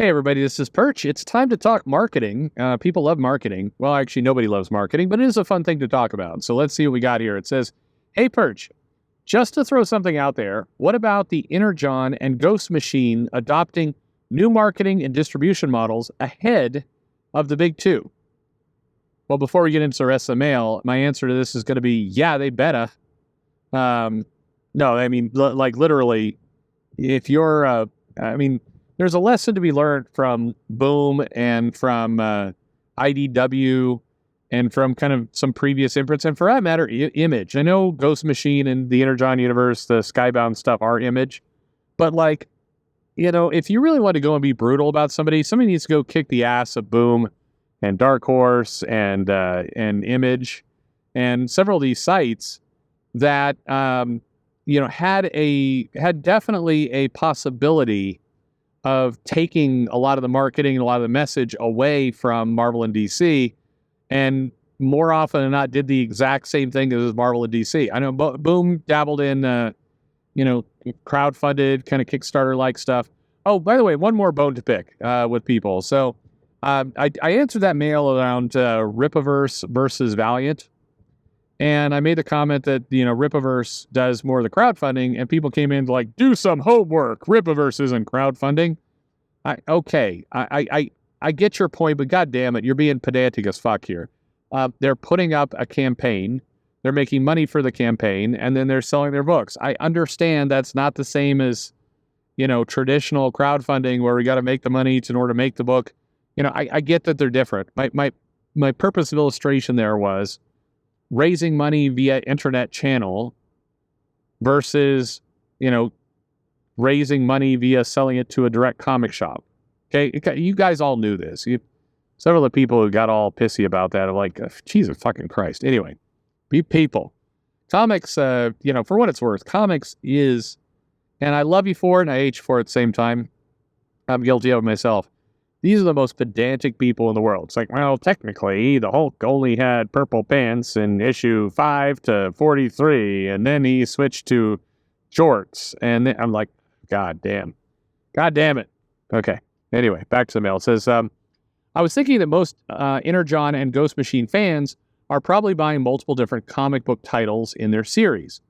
Hey, everybody, this is Perch. It's time to talk marketing. People love marketing. Well, actually, nobody loves marketing, but it is a fun thing to talk about. So let's see what we got here. It says, Hey, Perch, just to throw something out there, what about the Energon and Ghost Machine adopting new marketing and distribution models ahead of the big two? Well, before we get into the rest of the mail, my answer to this is going to be, yeah, they better. No, I mean, like literally, if you're, there's a lesson to be learned from Boom and from IDW and from kind of some previous imprints, and for that matter, Image. I know Ghost Machine and the Energon universe, the Skybound stuff are Image, but if you really want to go and be brutal about somebody needs to go kick the ass of Boom and Dark Horse and Image and several of these sites that had definitely a possibility of taking a lot of the marketing and a lot of the message away from Marvel and DC, and more often than not did the exact same thing as Marvel and DC. I know Boom dabbled in, crowdfunded kind of Kickstarter-like stuff. Oh, by the way, one more bone to pick with people. So I answered that mail around Rippaverse versus Valiant, and I made the comment that, Rippaverse does more of the crowdfunding, and people came in like, do some homework. Rippaverse isn't crowdfunding. I get your point, but God damn it, you're being pedantic as fuck here. They're putting up a campaign. They're making money for the campaign, and then they're selling their books. I understand that's not the same as, traditional crowdfunding where we got to make the money in order to make the book. I get that they're different. My purpose of illustration there was raising money via internet channel versus, raising money via selling it to a direct comic shop. Okay, you guys all knew this. Several of the people who got all pissy about that are like, Jesus fucking Christ. Anyway, people. Comics, for what it's worth, comics is, and I love you for it and I hate you for it at the same time. I'm guilty of it myself. These are the most pedantic people in the world. It's like, well, technically, the Hulk only had purple pants in issue 5 to 43, and then he switched to shorts. And then I'm like, God damn it. Okay. Anyway, back to the mail. It says, I was thinking that most Energon and Ghost Machine fans are probably buying multiple different comic book titles in their series.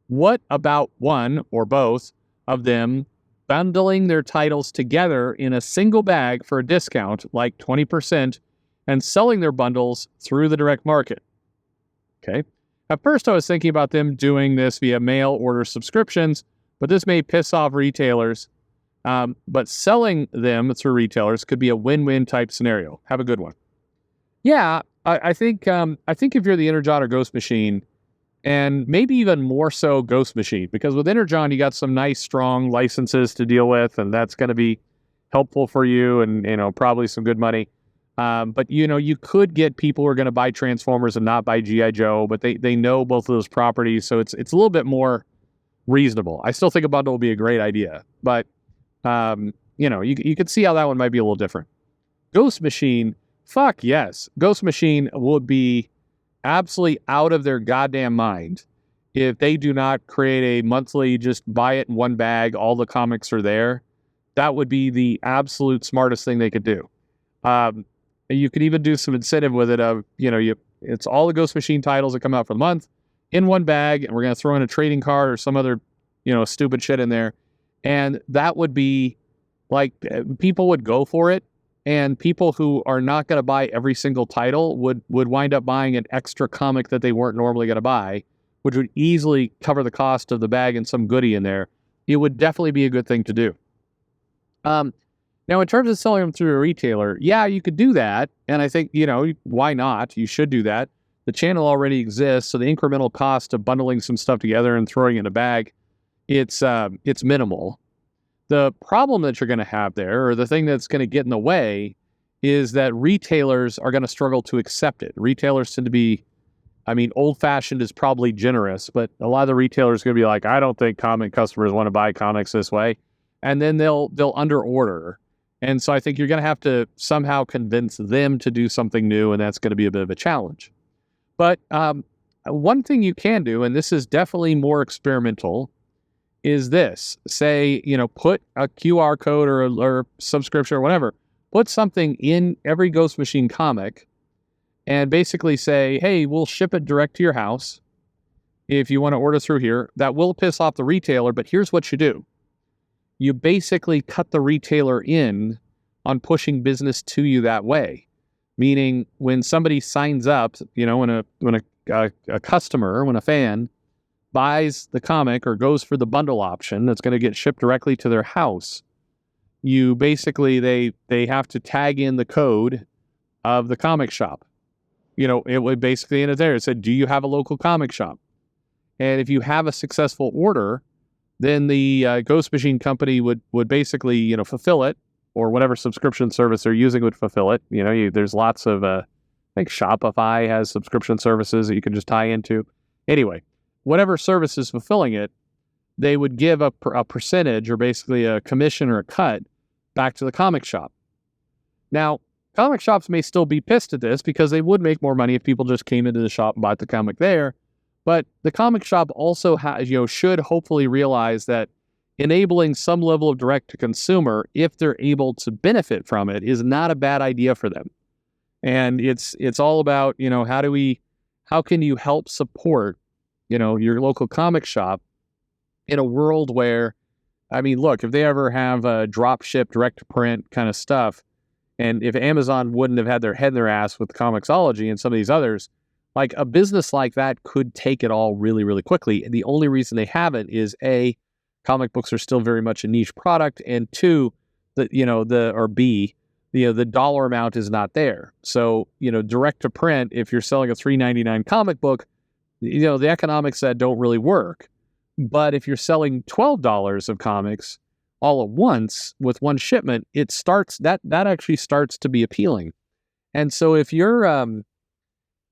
What about one or both of them bundling their titles together in a single bag for a discount, like 20%, and selling their bundles through the direct market? Okay. At first, I was thinking about them doing this via mail order subscriptions, but this may piss off retailers. But selling them through retailers could be a win-win type scenario. Have a good one. Yeah, I think if you're the Energon or Ghost Machine, and maybe even more so Ghost Machine, because with Energon, you got some nice, strong licenses to deal with, and that's going to be helpful for you and, probably some good money. But, you could get people who are going to buy Transformers and not buy G.I. Joe, but they know both of those properties, so it's a little bit more reasonable. I still think a bundle would be a great idea, but, you could see how that one might be a little different. Ghost Machine, fuck yes. Ghost Machine would be absolutely out of their goddamn mind if they do not create a monthly, just buy it in one bag, all the comics are there. That would be the absolute smartest thing they could do. You could even do some incentive with it of, it's all the Ghost Machine titles that come out for the month in one bag, and we're going to throw in a trading card or some other, stupid shit in there. And that would be like, people would go for it. And people who are not going to buy every single title would wind up buying an extra comic that they weren't normally going to buy, which would easily cover the cost of the bag and some goodie in there. It would definitely be a good thing to do. Now, in terms of selling them through a retailer, yeah, you could do that. And I think, why not? You should do that. The channel already exists, so the incremental cost of bundling some stuff together and throwing it in a bag, it's minimal. The problem that you're going to have there, or the thing that's going to get in the way, is that retailers are going to struggle to accept it. Retailers tend to be, old-fashioned is probably generous, but a lot of the retailers are going to be like, I don't think comic customers want to buy comics this way. And then they'll under-order. And so I think you're going to have to somehow convince them to do something new, and that's going to be a bit of a challenge. But one thing you can do, and this is definitely more experimental, is this. Say, put a QR code or subscription or whatever. Put something in every Ghost Machine comic and basically say, hey, we'll ship it direct to your house if you want to order through here. That will piss off the retailer, but here's what you do. You basically cut the retailer in on pushing business to you that way. Meaning when somebody signs up, when a customer, when a fan buys the comic or goes for the bundle option that's going to get shipped directly to their house, you basically, they have to tag in the code of the comic shop. It would basically in it there. It said, do you have a local comic shop? And if you have a successful order, then the Ghost Machine company would basically, fulfill it, or whatever subscription service they're using would fulfill it. There's lots of, I think Shopify has subscription services that you can just tie into. Anyway, whatever service is fulfilling it, they would give a percentage or basically a commission or a cut back to the comic shop. Now, comic shops may still be pissed at this because they would make more money if people just came into the shop and bought the comic there. But the comic shop also should hopefully realize that enabling some level of direct-to-consumer, if they're able to benefit from it, is not a bad idea for them. And it's all about, how can you help support, your local comic shop in a world where, look, if they ever have a drop ship, direct-to-print kind of stuff, and if Amazon wouldn't have had their head in their ass with Comixology and some of these others, like a business like that could take it all really, really quickly. And the only reason they haven't is A, comic books are still very much a niche product, and two, B, the dollar amount is not there. So, direct to print, if you're selling a $3.99 comic book, the economics that don't really work. But if you're selling $12 of comics all at once with one shipment, that actually starts to be appealing. And so if you're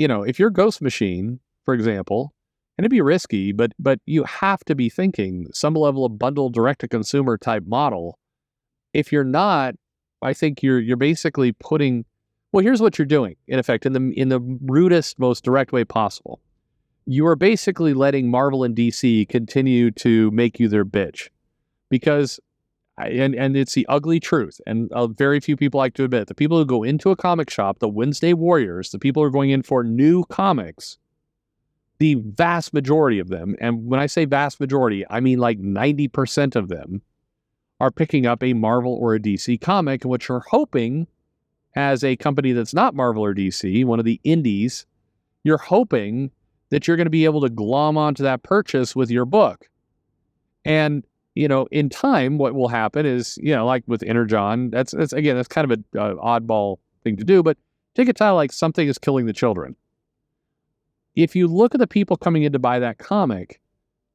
if you're Ghost Machine, for example, and it'd be risky, but you have to be thinking some level of bundle direct-to-consumer type model. If you're not, I think you're basically putting, well, here's what you're doing, in effect, in the rudest, most direct way possible. You are basically letting Marvel and DC continue to make you their bitch. Because, and it's the ugly truth, and very few people like to admit, the people who go into a comic shop, the Wednesday Warriors, the people who are going in for new comics, the vast majority of them, and when I say vast majority, I mean like 90% of them, are picking up a Marvel or a DC comic, which you're hoping, as a company that's not Marvel or DC, one of the indies, you're hoping that you're going to be able to glom onto that purchase with your book. And, in time, what will happen is, like with Energon, that's kind of an oddball thing to do, but take a title like Something is Killing the Children. If you look at the people coming in to buy that comic,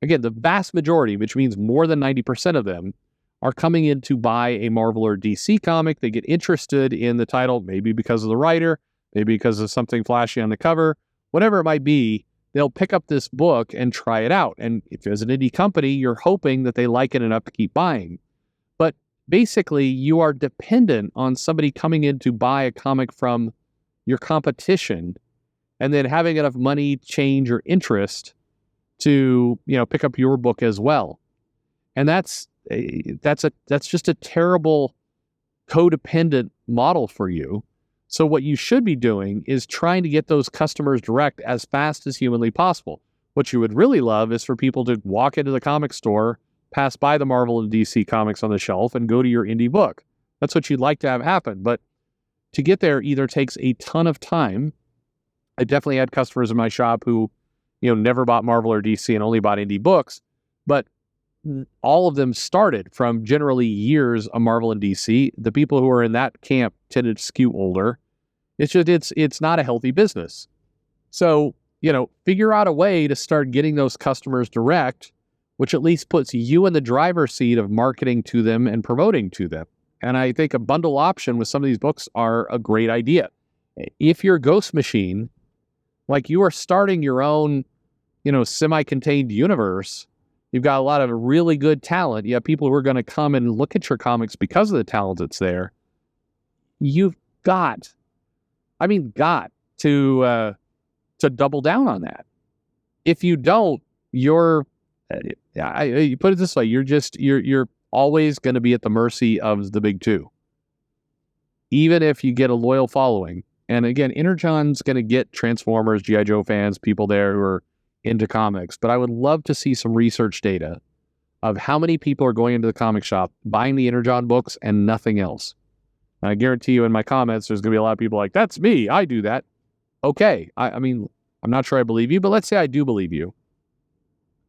again, the vast majority, which means more than 90% of them, are coming in to buy a Marvel or DC comic. They get interested in the title, maybe because of the writer, maybe because of something flashy on the cover, whatever it might be. They'll pick up this book and try it out. And if there's an indie company, you're hoping that they like it enough to keep buying. But basically, you are dependent on somebody coming in to buy a comic from your competition and then having enough money, change, or interest to, pick up your book as well. And that's just a terrible codependent model for you. So what you should be doing is trying to get those customers direct as fast as humanly possible. What you would really love is for people to walk into the comic store, pass by the Marvel and DC comics on the shelf, and go to your indie book. That's what you'd like to have happen. But to get there either takes a ton of time. I definitely had customers in my shop who, never bought Marvel or DC and only bought indie books. But all of them started from generally years of Marvel and DC. The people who are in that camp tended to skew older. It's not a healthy business. So, figure out a way to start getting those customers direct, which at least puts you in the driver's seat of marketing to them and promoting to them. And I think a bundle option with some of these books are a great idea. If you're Ghost Machine, like you are starting your own, semi-contained universe, you've got a lot of really good talent. You have people who are going to come and look at your comics because of the talent that's there. You've got to double down on that. If you don't, you're You put it this way: you're always going to be at the mercy of the big two, even if you get a loyal following. And again, Energon's going to get Transformers, G.I. Joe fans, people there who are into comics. But I would love to see some research data of how many people are going into the comic shop, buying the Energon books and nothing else. And I guarantee you in my comments, there's going to be a lot of people like, that's me, I do that. Okay, I mean, I'm not sure I believe you, but let's say I do believe you.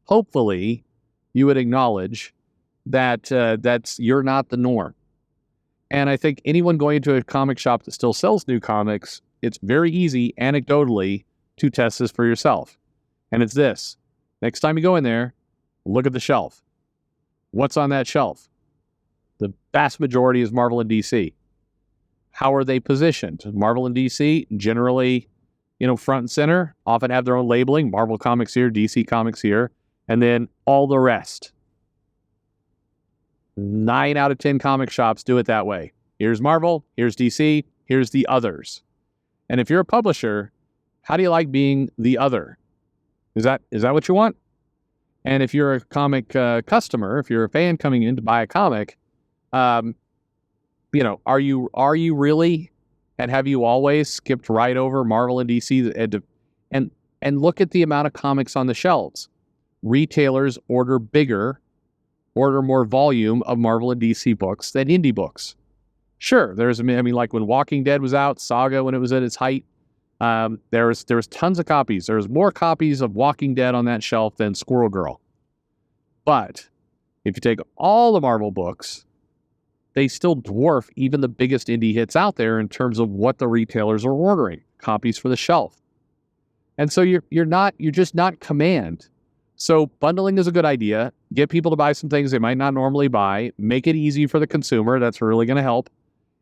Hopefully, you would acknowledge that you're not the norm. And I think anyone going into a comic shop that still sells new comics, it's very easy, anecdotally, to test this for yourself. And it's this. Next time you go in there, look at the shelf. What's on that shelf? The vast majority is Marvel and DC. How are they positioned? Marvel and DC, generally, front and center, often have their own labeling. Marvel Comics here, DC Comics here, and then all the rest. 9 out of 10 comic shops do it that way. Here's Marvel, here's DC, here's the others. And if you're a publisher, how do you like being the other? Is that what you want? And if you're a comic customer, if you're a fan coming in to buy a comic, are you really, and have you always skipped right over Marvel and DC and look at the amount of comics on the shelves? Retailers order more volume of Marvel and DC books than indie books. Sure, like when Walking Dead was out, Saga when it was at its height, there was tons of copies. There was more copies of Walking Dead on that shelf than Squirrel Girl. But if you take all the Marvel books, they still dwarf even the biggest indie hits out there in terms of what the retailers are ordering, copies for the shelf. And so you're just not command. So bundling is a good idea. Get people to buy some things they might not normally buy. Make it easy for the consumer. That's really going to help.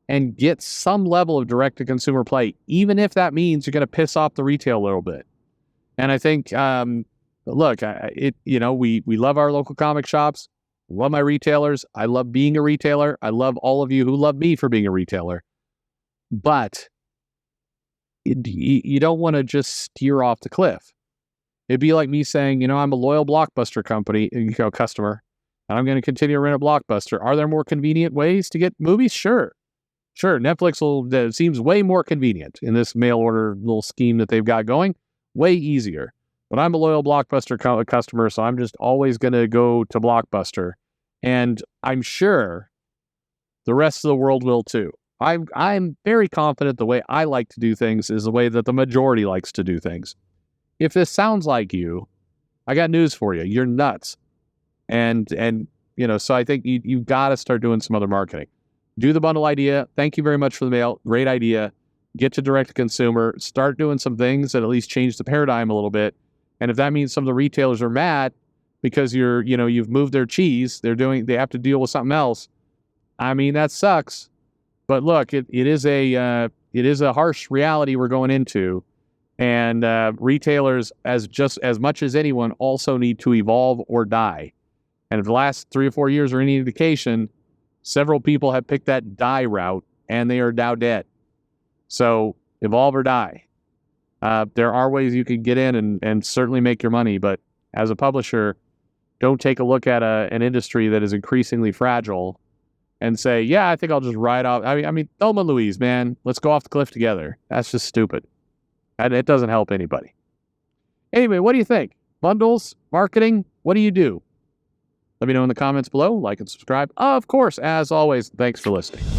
And get some level of direct-to-consumer play, even if that means you're going to piss off the retail a little bit. And I think, look, we love our local comic shops. Love my retailers. I love being a retailer. I love all of you who love me for being a retailer. But you don't want to just steer off the cliff. It'd be like me saying, I'm a loyal Blockbuster customer, and I'm going to continue to rent a Blockbuster. Are there more convenient ways to get movies? Sure. Netflix seems way more convenient in this mail order little scheme that they've got going. Way easier. But I'm a loyal Blockbuster customer, so I'm just always going to go to Blockbuster. And I'm sure the rest of the world will too. I'm very confident the way I like to do things is the way that the majority likes to do things. If this sounds like you, I got news for you. You're nuts. And so I think you've got to start doing some other marketing. Do the bundle idea. Thank you very much for the mail. Great idea. Get to direct to consumer. Start doing some things that at least change the paradigm a little bit. And if that means some of the retailers are mad because you've moved their cheese, they have to deal with something else. I mean, that sucks. But look, it is a harsh reality we're going into. And retailers, as much as anyone, also need to evolve or die. And if the last 3 or 4 years are any indication, several people have picked that die route, and they are now dead. So evolve or die. There are ways you can get in and certainly make your money, but as a publisher, don't take a look at an industry that is increasingly fragile and say, yeah, I think I'll just ride off. I mean, Thelma and Louise, man, let's go off the cliff together. That's just stupid. And it doesn't help anybody. Anyway, what do you think? Bundles? Marketing? What do you do? Let me know in the comments below. Like and subscribe. Of course, as always, thanks for listening.